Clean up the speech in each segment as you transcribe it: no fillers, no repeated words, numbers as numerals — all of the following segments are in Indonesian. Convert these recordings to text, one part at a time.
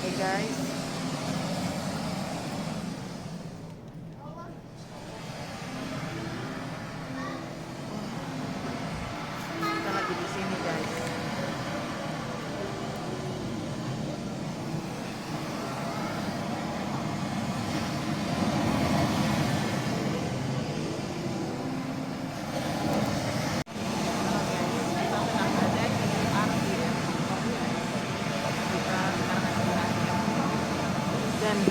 Hey guys, kita lagi di sini guys. Kita sedang ada di MRT ya. Kita sekarang ada di Asia dan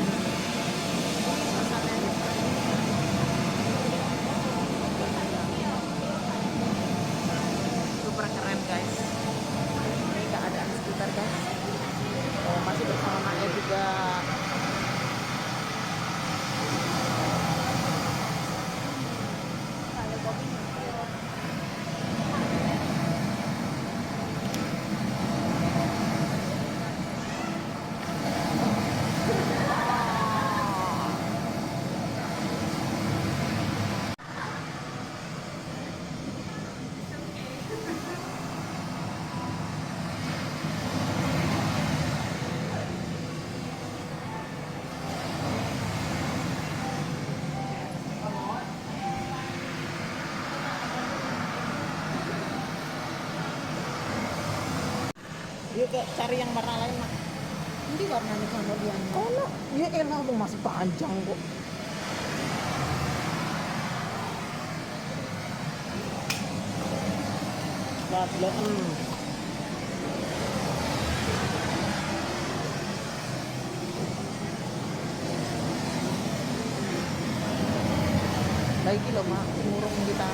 suasananya super keren guys. Ini keadaan sekitar guys. Oh, masih bersama Maya juga. Yuk kayak cari yang warna lain mah. Hindi warnanya kemudian. Oh no, ya elah lu masih panjang kok. Lihat. Lagi loh mak, murung kita.